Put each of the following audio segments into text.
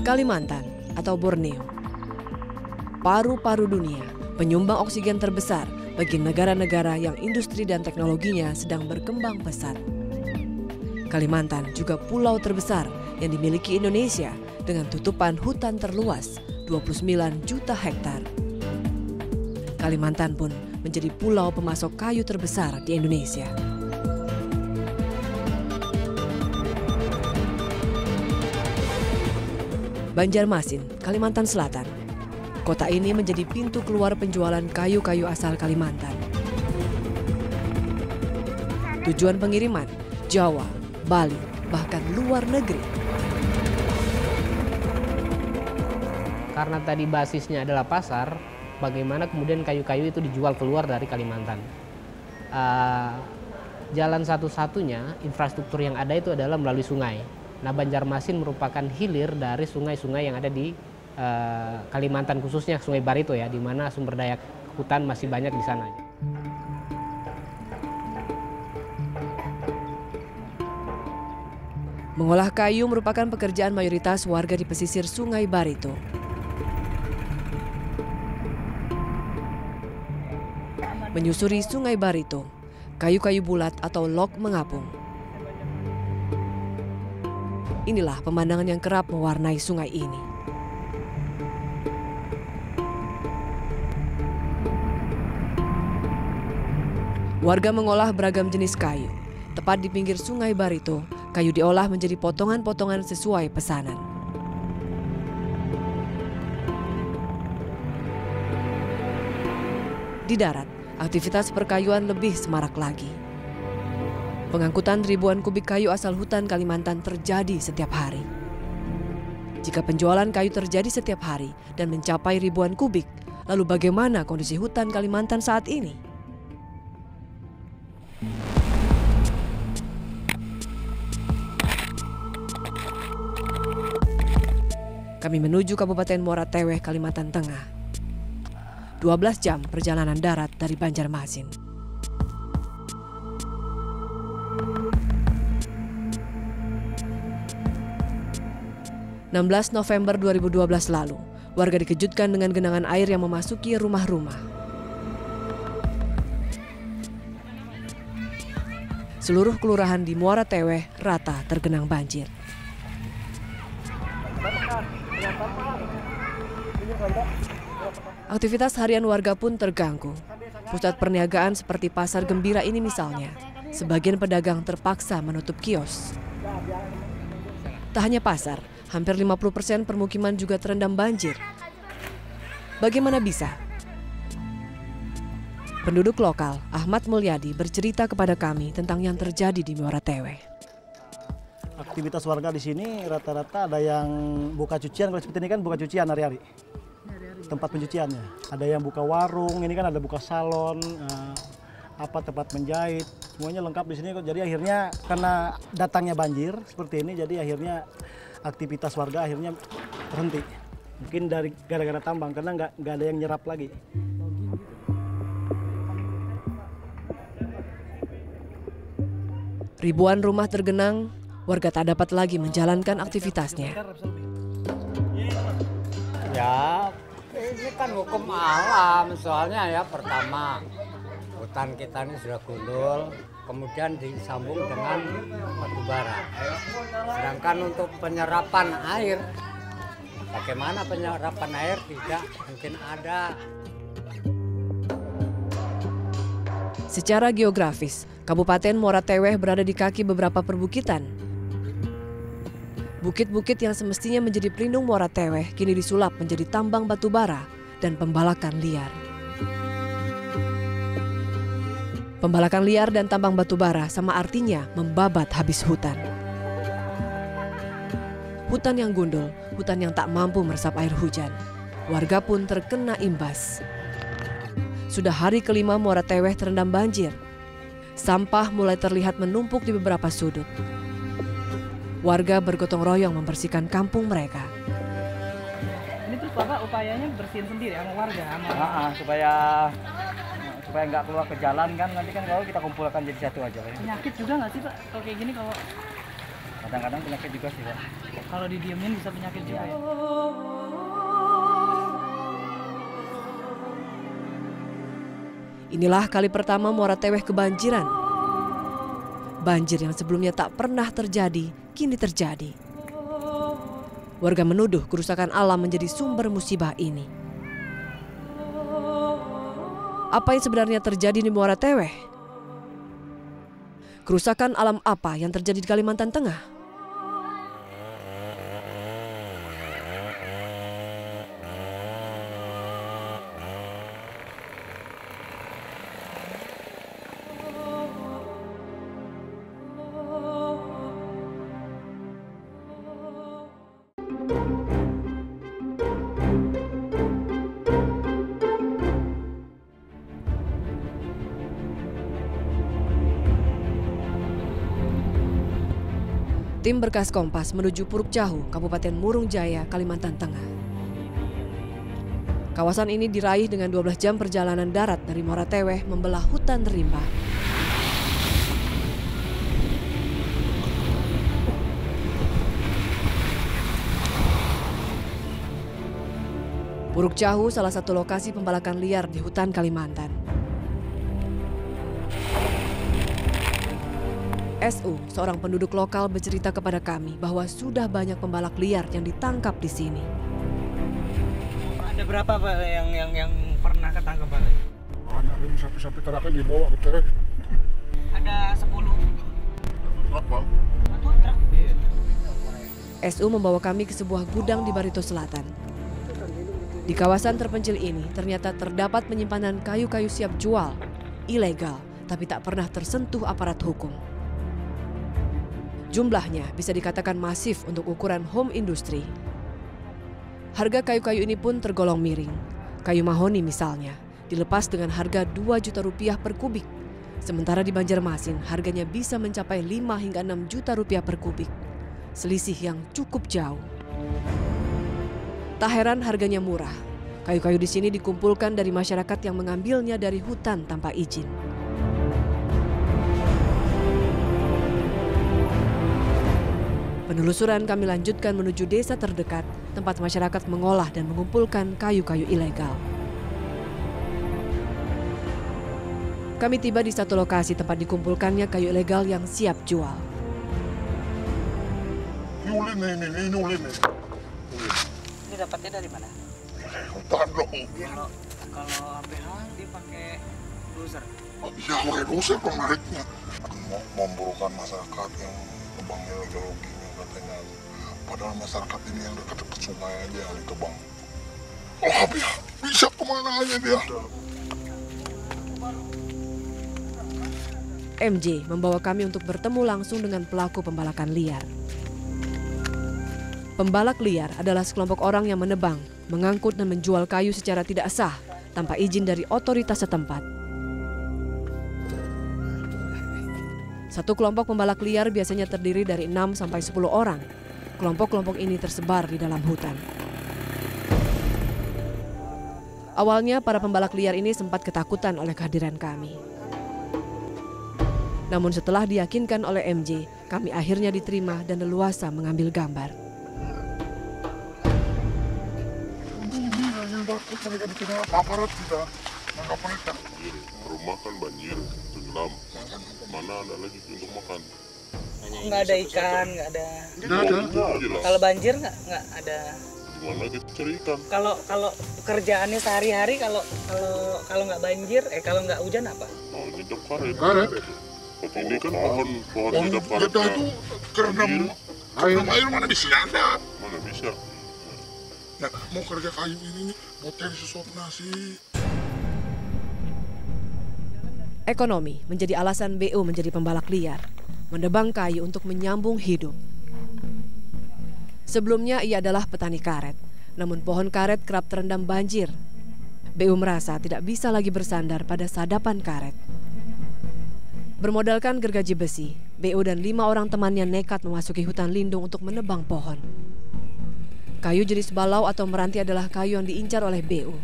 Kalimantan atau Borneo, paru-paru dunia, penyumbang oksigen terbesar bagi negara-negara yang industri dan teknologinya sedang berkembang pesat. Kalimantan juga pulau terbesar yang dimiliki Indonesia dengan tutupan hutan terluas 29 juta hektar. Kalimantan pun menjadi pulau pemasok kayu terbesar di Indonesia. Banjarmasin, Kalimantan Selatan. Kota ini menjadi pintu keluar penjualan kayu-kayu asal Kalimantan. Tujuan pengiriman, Jawa, Bali, bahkan luar negeri. Karena tadi basisnya adalah pasar, bagaimana kemudian kayu-kayu itu dijual keluar dari Kalimantan. Jalan satu-satunya infrastruktur yang ada itu adalah melalui sungai. Nah, Banjarmasin merupakan hilir dari sungai-sungai yang ada di Kalimantan, khususnya Sungai Barito ya, di mana sumber daya hutan masih banyak di sana. Mengolah kayu merupakan pekerjaan mayoritas warga di pesisir Sungai Barito. Menyusuri Sungai Barito, kayu-kayu bulat atau log mengapung. Inilah pemandangan yang kerap mewarnai sungai ini. Warga mengolah beragam jenis kayu. Tepat di pinggir Sungai Barito, kayu diolah menjadi potongan-potongan sesuai pesanan. Di darat, aktivitas perkayuan lebih semarak lagi. Pengangkutan ribuan kubik kayu asal hutan Kalimantan terjadi setiap hari. Jika penjualan kayu terjadi setiap hari dan mencapai ribuan kubik, lalu bagaimana kondisi hutan Kalimantan saat ini? Kami menuju Kabupaten Muara Teweh, Kalimantan Tengah. 12 jam perjalanan darat dari Banjarmasin. 16 November 2012 lalu, warga dikejutkan dengan genangan air yang memasuki rumah-rumah. Seluruh kelurahan di Muara Teweh rata tergenang banjir. Aktivitas harian warga pun terganggu. Pusat perniagaan seperti Pasar Gembira ini misalnya, sebagian pedagang terpaksa menutup kios. Tak hanya pasar, hampir 50% permukiman juga terendam banjir. Bagaimana bisa? Penduduk lokal, Ahmad Mulyadi, bercerita kepada kami tentang yang terjadi di Muara Teweh. Aktivitas warga di sini rata-rata ada yang buka cucian, kalau seperti ini kan buka cucian hari-hari. Tempat pencuciannya. Ada yang buka warung, ini kan ada buka salon, tempat menjahit, semuanya lengkap di sini. Jadi akhirnya karena datangnya banjir seperti ini, jadi akhirnya aktivitas warga akhirnya berhenti. Mungkin dari gara-gara tambang, karena nggak ada yang nyerap lagi. Ribuan rumah tergenang, warga tak dapat lagi menjalankan aktivitasnya. Ya, ini kan hukum alam, soalnya ya pertama hutan kita ini sudah gundul, kemudian disambung dengan batu bara. Sedangkan untuk penyerapan air, bagaimana penyerapan air tidak mungkin ada. Secara geografis, Kabupaten Muara Teweh berada di kaki beberapa perbukitan. Bukit-bukit yang semestinya menjadi pelindung Muara Teweh kini disulap menjadi tambang batu bara dan pembalakan liar. Pembalakan liar dan tambang batu bara sama artinya membabat habis hutan. Hutan yang gundul, hutan yang tak mampu meresap air hujan. Warga pun terkena imbas. Sudah hari kelima Muara Teweh terendam banjir. Sampah mulai terlihat menumpuk di beberapa sudut. Warga bergotong royong membersihkan kampung mereka. Ini terus Bapak upayanya bersihin sendiri sama warga? Supaya nggak keluar ke jalan kan, nanti kan kalau kita kumpulkan jadi satu aja. Penyakit juga nggak sih Pak kalau kayak gini? Kalau Kadang-kadang penyakit juga sih, Pak. Kalau didiemin bisa penyakit juga ya. Inilah kali pertama Muara Teweh kebanjiran. Banjir yang sebelumnya tak pernah terjadi, kini terjadi. Warga menuduh kerusakan alam menjadi sumber musibah ini. Apa yang sebenarnya terjadi di Muara Teweh? Kerusakan alam apa yang terjadi di Kalimantan Tengah? Tim Berkas Kompas menuju Puruk Cahu, Kabupaten Murung Jaya, Kalimantan Tengah. Kawasan ini diraih dengan 12 jam perjalanan darat dari Muara Teweh membelah hutan rimba. Puruk Cahu salah satu lokasi pembalakan liar di hutan Kalimantan. SU, seorang penduduk lokal bercerita kepada kami bahwa sudah banyak pembalak liar yang ditangkap di sini. Ada berapa Pak yang pernah ketangkap Pak? Ada ini sampai terakhir dibawa ke Teweh. Ada 10. Truk, Bang. Satu truk. SU membawa kami ke sebuah gudang di Barito Selatan. Di kawasan terpencil ini ternyata terdapat penyimpanan kayu-kayu siap jual, ilegal, tapi tak pernah tersentuh aparat hukum. Jumlahnya bisa dikatakan masif untuk ukuran home industry. Harga kayu-kayu ini pun tergolong miring. Kayu mahoni misalnya, dilepas dengan harga 2 juta rupiah per kubik. Sementara di Banjarmasin harganya bisa mencapai 5 hingga 6 juta rupiah per kubik. Selisih yang cukup jauh. Tak heran harganya murah. Kayu-kayu di sini dikumpulkan dari masyarakat yang mengambilnya dari hutan tanpa izin. Penelusuran kami lanjutkan menuju desa terdekat, tempat masyarakat mengolah dan mengumpulkan kayu-kayu ilegal. Kami tiba di satu lokasi tempat dikumpulkannya kayu ilegal yang siap jual. Ini ulin nih, ini ulin nih. Ini dapatnya dari mana? Hutan dong. Kalau APH dia pakai dozer. Iya, pakai doser penariknya. Memburukan masyarakat yang tebangnya geologi katanya. Padahal masyarakat ini yang dekat-dekat sungai aja yang ditebang. Kalau APH bisa kemana aja dia? MJ membawa kami untuk bertemu langsung dengan pelaku pembalakan liar. Pembalak liar adalah sekelompok orang yang menebang, mengangkut dan menjual kayu secara tidak sah, tanpa izin dari otoritas setempat. Satu kelompok pembalak liar biasanya terdiri dari 6 sampai 10 orang. Kelompok-kelompok ini tersebar di dalam hutan. Awalnya para pembalak liar ini sempat ketakutan oleh kehadiran kami. Namun setelah diyakinkan oleh MJ, kami akhirnya diterima dan leluasa mengambil gambar. Aparat kita nangkap mereka. Rumah kan banjir, tenggelam. Mana ada lagi untuk makan? Nggak ada ikan, nggak ada. Jelas. Kalau banjir nggak ada. Gimana kita cari ikan? Kalau kerjaannya sehari-hari kalau nggak banjir, kalau nggak hujan apa? Oh, hidup karet. Karet. Tapi ini kan pohon hidup karet. Kita itu kerendam air mana bisa ada? Mana bisa? Nah, mau kerja kayu ini mau cari sesuap nasi. Ekonomi menjadi alasan BO menjadi pembalak liar, menebang kayu untuk menyambung hidup. Sebelumnya ia adalah petani karet, namun pohon karet kerap terendam banjir. BO merasa tidak bisa lagi bersandar pada sadapan karet. Bermodalkan gergaji besi, BO dan 5 orang temannya nekat memasuki hutan lindung untuk menebang pohon. Kayu jenis balau atau meranti adalah kayu yang diincar oleh BO.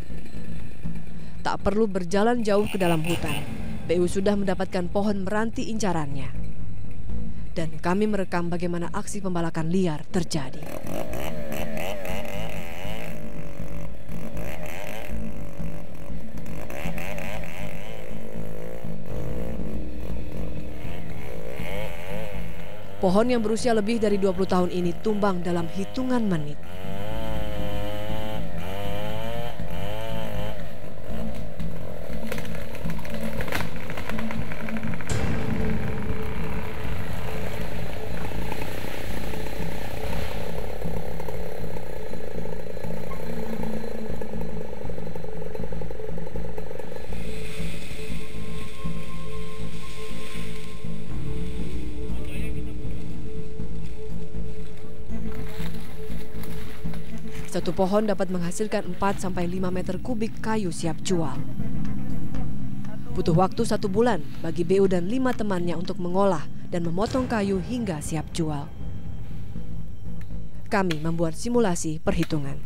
Tak perlu berjalan jauh ke dalam hutan, BO sudah mendapatkan pohon meranti incarannya. dan kami merekam bagaimana aksi pembalakan liar terjadi. Pohon yang berusia lebih dari 20 tahun ini tumbang dalam hitungan menit. Satu pohon dapat menghasilkan 4-5 meter kubik kayu siap jual. Butuh waktu 1 bulan bagi BU dan 5 temannya untuk mengolah dan memotong kayu hingga siap jual. Kami membuat simulasi perhitungan.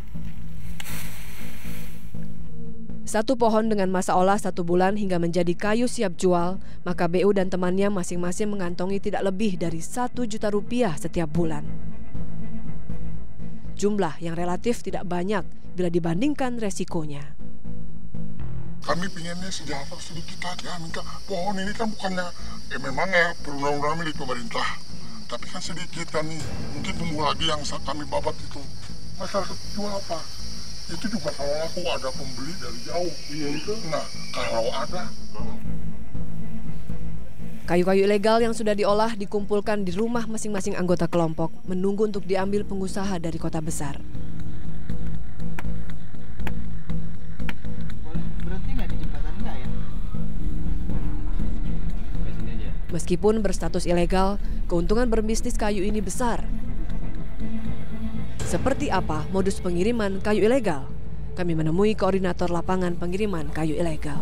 Satu pohon dengan masa olah 1 bulan hingga menjadi kayu siap jual, maka BU dan temannya masing-masing mengantongi tidak lebih dari 1 juta rupiah setiap bulan. Jumlah yang relatif tidak banyak bila dibandingkan resikonya. Kami pinginnya sejahtera sedikit aja, minta pohon ini kan bukannya, memang ya perundang-undangan milik pemerintah, tapi kan sedikit kan nih, mungkin tunggu lagi yang kami babat itu. Masyarakat jual apa? Itu juga kalau aku ada pembeli dari jauh, nah kalau ada. Kayu-kayu ilegal yang sudah diolah dikumpulkan di rumah masing-masing anggota kelompok, menunggu untuk diambil pengusaha dari kota besar. Berhenti nggak di jembatan nggak ya? Meskipun berstatus ilegal, keuntungan berbisnis kayu ini besar. Seperti apa modus pengiriman kayu ilegal? Kami menemui koordinator lapangan pengiriman kayu ilegal.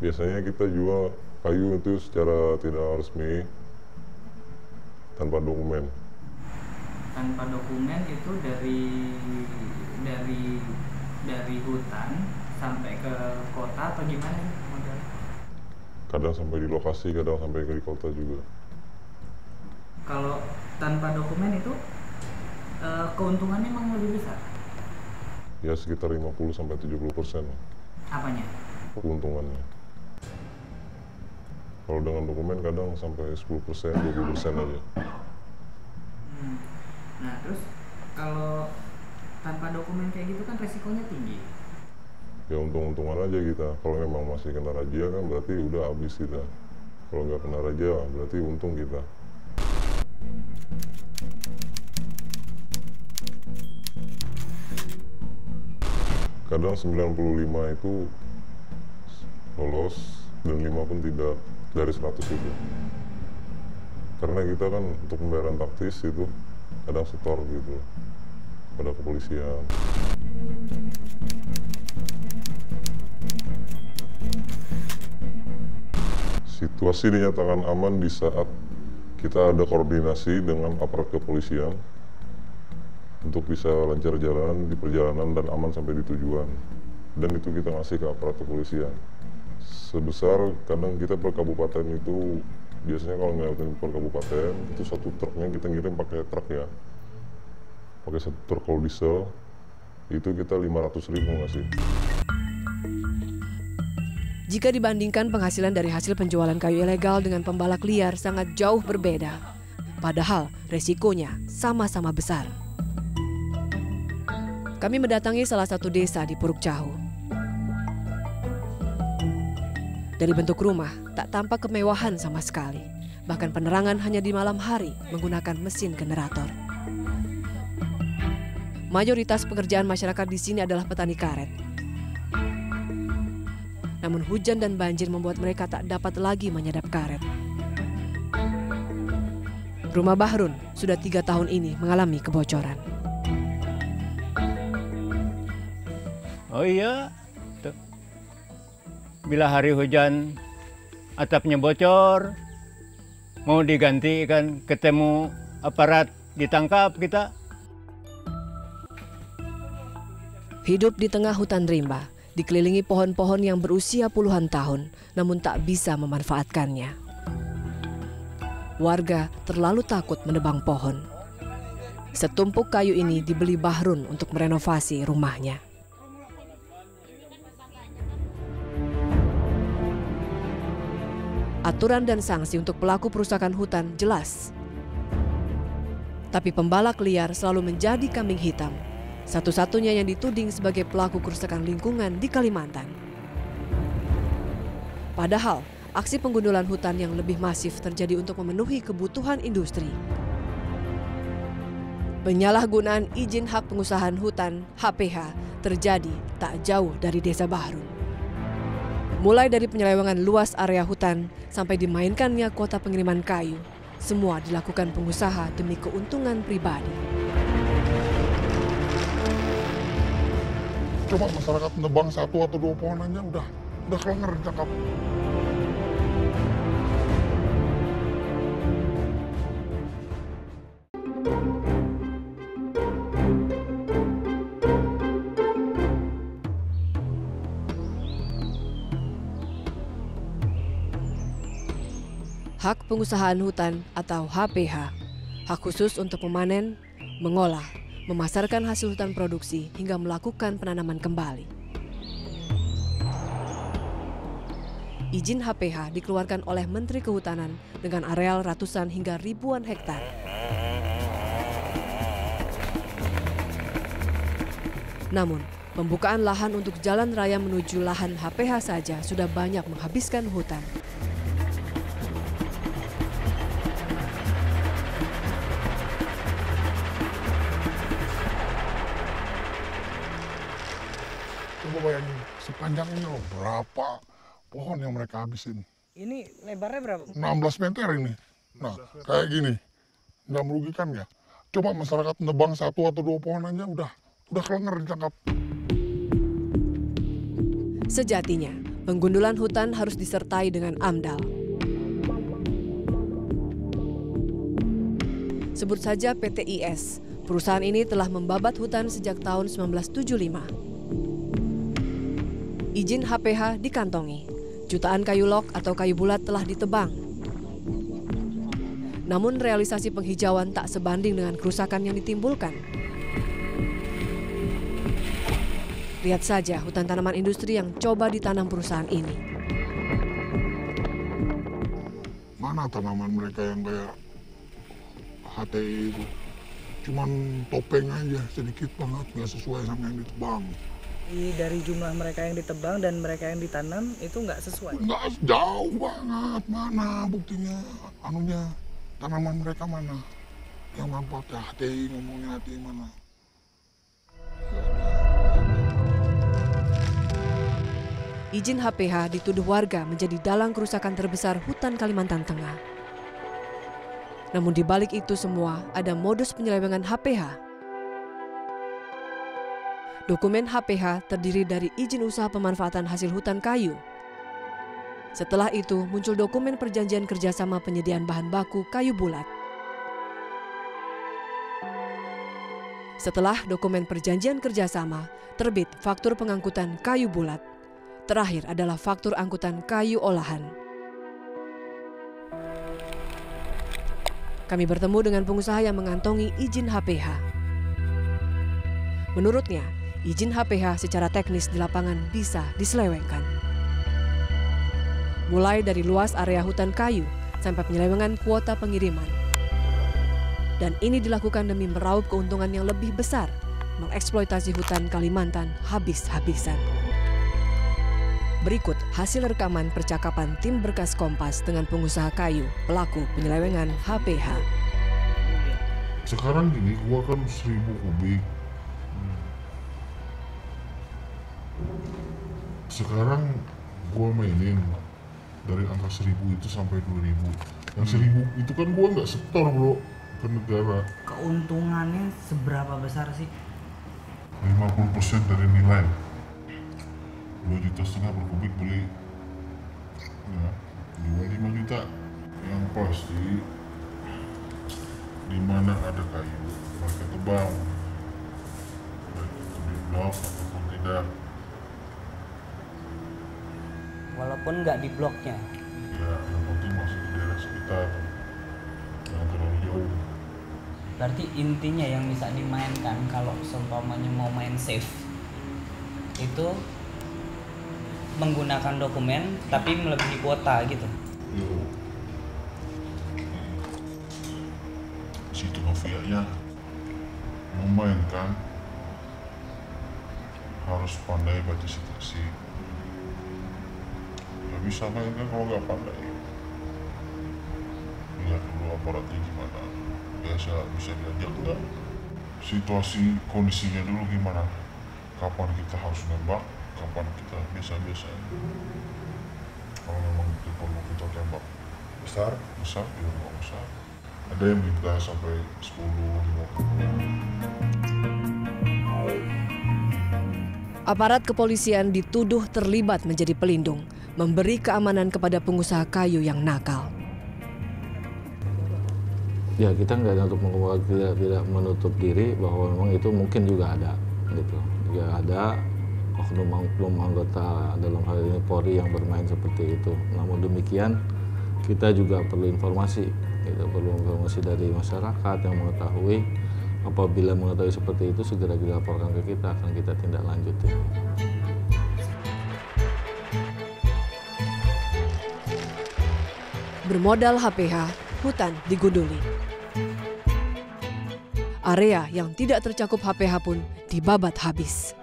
Biasanya kita jual kayu itu secara tidak resmi, tanpa dokumen. Tanpa dokumen itu dari hutan sampai ke kota atau gimana model? Kadang sampai di lokasi, kadang sampai di kota juga. Kalau tanpa dokumen itu keuntungannya memang lebih besar? Ya sekitar 50-70%. Apanya? Keuntungannya. Kalau dengan dokumen kadang sampai 10%, 20% aja. Nah terus kalau tanpa dokumen kayak gitu kan resikonya tinggi. Ya untung-untungan aja kita. Kalau memang masih kena razia kan berarti udah habis kita. Kalau nggak kena razia berarti untung kita. Kadang 95 itu lolos dan 5 pun tidak dari 100 itu. Karena kita kan untuk pembayaran taktis itu kadang setor gitu pada kepolisian. Situasi dinyatakan aman di saat kita ada koordinasi dengan aparat kepolisian untuk bisa lancar jalan di perjalanan dan aman sampai di tujuan. Dan itu kita ngasih ke aparat kepolisian. Sebesar kadang kita per kabupaten itu biasanya kalau ngelewatin per kabupaten itu satu truknya kita ngirim pakai truk ya, pakai satu truk kalau diesel itu kita 500.000 ngasih. Jika dibandingkan penghasilan dari hasil penjualan kayu ilegal dengan pembalak liar sangat jauh berbeda, padahal resikonya sama-sama besar. Kami mendatangi salah satu desa di Puruk Cahu. Dari bentuk rumah, tak tampak kemewahan sama sekali. Bahkan penerangan hanya di malam hari menggunakan mesin generator. Mayoritas pekerjaan masyarakat di sini adalah petani karet. Namun hujan dan banjir membuat mereka tak dapat lagi menyadap karet. Rumah Bahrun sudah 3 tahun ini mengalami kebocoran. Oh iya, bila hari hujan atapnya bocor, mau diganti kan ketemu aparat ditangkap kita. Hidup di tengah hutan rimba, dikelilingi pohon-pohon yang berusia puluhan tahun, namun tak bisa memanfaatkannya. Warga terlalu takut menebang pohon. Setumpuk kayu ini dibeli Bahrun untuk merenovasi rumahnya. Aturan dan sanksi untuk pelaku perusakan hutan jelas. Tapi pembalak liar selalu menjadi kambing hitam, satu-satunya yang dituding sebagai pelaku kerusakan lingkungan di Kalimantan. Padahal, aksi penggundulan hutan yang lebih masif terjadi untuk memenuhi kebutuhan industri. Penyalahgunaan izin hak pengusahaan hutan (HPH) terjadi tak jauh dari Desa Bahrun. Mulai dari penyelewengan luas area hutan sampai dimainkannya kuota pengiriman kayu, semua dilakukan pengusaha demi keuntungan pribadi. Coba masyarakat nebang 1 atau 2 pohon aja udah kelengar ditangkap. Hak pengusahaan hutan atau HPH, hak khusus untuk memanen, mengolah, memasarkan hasil hutan produksi hingga melakukan penanaman kembali. Izin HPH dikeluarkan oleh Menteri Kehutanan dengan areal ratusan hingga ribuan hektar. Namun, pembukaan lahan untuk jalan raya menuju lahan HPH saja sudah banyak menghabiskan hutan. Coba bayangin, sepanjang ini loh, berapa pohon yang mereka habisin. Ini lebarnya berapa? 16 meter ini. Nah, kayak gini. Nggak merugikan ya? Coba masyarakat nebang 1 atau 2 pohon aja udah kelengar ditangkap. Sejatinya, penggundulan hutan harus disertai dengan AMDAL. Sebut saja PT IS. Perusahaan ini telah membabat hutan sejak tahun 1975. Izin HPH dikantongi, jutaan kayu log atau kayu bulat telah ditebang. Namun realisasi penghijauan tak sebanding dengan kerusakan yang ditimbulkan. Lihat saja hutan tanaman industri yang coba ditanam perusahaan ini. Mana tanaman mereka yang kayak HTI itu? Cuman topeng aja, sedikit banget, nggak sesuai sama yang ditebang. Dari jumlah mereka yang ditebang dan mereka yang ditanam itu nggak sesuai? Nggak, jauh banget. Mana buktinya? Anunya, tanaman mereka mana? Yang manfaatnya HTI, ngomongin HTI mana? Izin HPH dituduh warga menjadi dalang kerusakan terbesar hutan Kalimantan Tengah. Namun di balik itu semua ada modus penyelewengan HPH. Dokumen HPH terdiri dari izin usaha pemanfaatan hasil hutan kayu. Setelah itu muncul dokumen perjanjian kerjasama penyediaan bahan baku kayu bulat. Setelah dokumen perjanjian kerjasama, terbit faktur pengangkutan kayu bulat. Terakhir adalah faktur angkutan kayu olahan. Kami bertemu dengan pengusaha yang mengantongi izin HPH. Menurutnya, izin HPH secara teknis di lapangan bisa diselewengkan. Mulai dari luas area hutan kayu sampai penyelewengan kuota pengiriman. Dan ini dilakukan demi meraup keuntungan yang lebih besar, mengeksploitasi hutan Kalimantan habis-habisan. Berikut hasil rekaman percakapan tim berkas Kompas dengan pengusaha kayu, pelaku penyelewengan HPH. Sekarang gini, gua kan 1000 kubik. Sekarang gua mainin dari angka 1000 itu sampai 2000. Yang 1000 itu kan gua nggak setor bro ke negara. Keuntungannya seberapa besar sih? 50% dari nilai. 2,5 juta per kubik beli. Ya, jual 5 juta. Yang pasti di mana ada kayu mereka tebang. Baik itu di blok ataupun Ada. Walaupun nggak di bloknya. Ya, yang penting masih di daerah sekitar. Jangan terlalu jauh. Berarti intinya yang bisa dimainkan kalau seumpamanya mau main safe itu menggunakan dokumen tapi melebihi kuota gitu. Yo. Situ mafianya memainkan harus pandai baca situasi. Gak bisa mainkan kalau nggak pandai. Lihat dulu aparatnya gimana. Biasa bisa diajak enggak. Situasi kondisinya dulu gimana. Kapan kita harus nembak, kapan kita biasa-biasa. Kalau memang itu perlu kita tembak besar ya nggak besar. Ada yang minta sampai 10-50. Aparat kepolisian dituduh terlibat menjadi pelindung, memberi keamanan kepada pengusaha kayu yang nakal. Ya, kita tidak menutup diri bahwa memang itu mungkin juga ada, gitu. Juga ada oknum anggota dalam hal ini Polri yang bermain seperti itu. Namun demikian, kita juga perlu informasi. Kita perlu informasi dari masyarakat yang mengetahui. Apabila mengetahui seperti itu, segera dilaporkan ke kita, akan kita tindak lanjuti. Bermodal HPH, hutan digunduli. Area yang tidak tercakup HPH pun dibabat habis.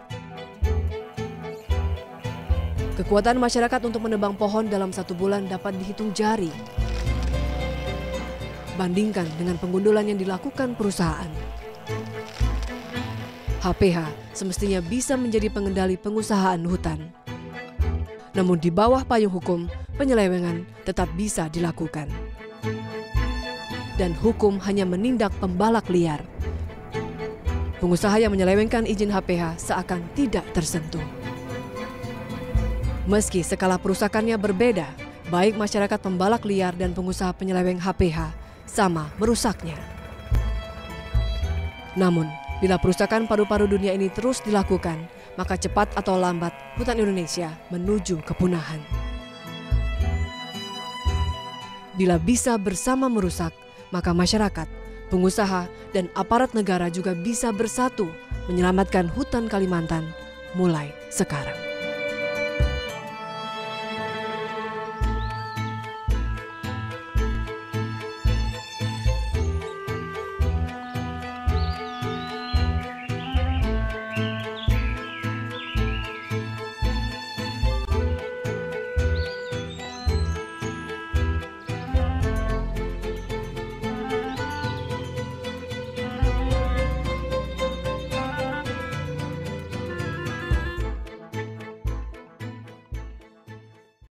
Kekuatan masyarakat untuk menebang pohon dalam 1 bulan dapat dihitung jari. Bandingkan dengan penggundulan yang dilakukan perusahaan. HPH semestinya bisa menjadi pengendali pengusahaan hutan. Namun di bawah payung hukum, penyelewengan tetap bisa dilakukan. Dan hukum hanya menindak pembalak liar. Pengusaha yang menyelewengkan izin HPH seakan tidak tersentuh. Meski skala perusakannya berbeda, baik masyarakat pembalak liar dan pengusaha penyeleweng HPH sama merusaknya. Namun, bila perusakan paru-paru dunia ini terus dilakukan, maka cepat atau lambat hutan Indonesia menuju kepunahan. Bila bisa bersama merusak, maka masyarakat, pengusaha, dan aparat negara juga bisa bersatu menyelamatkan hutan Kalimantan mulai sekarang.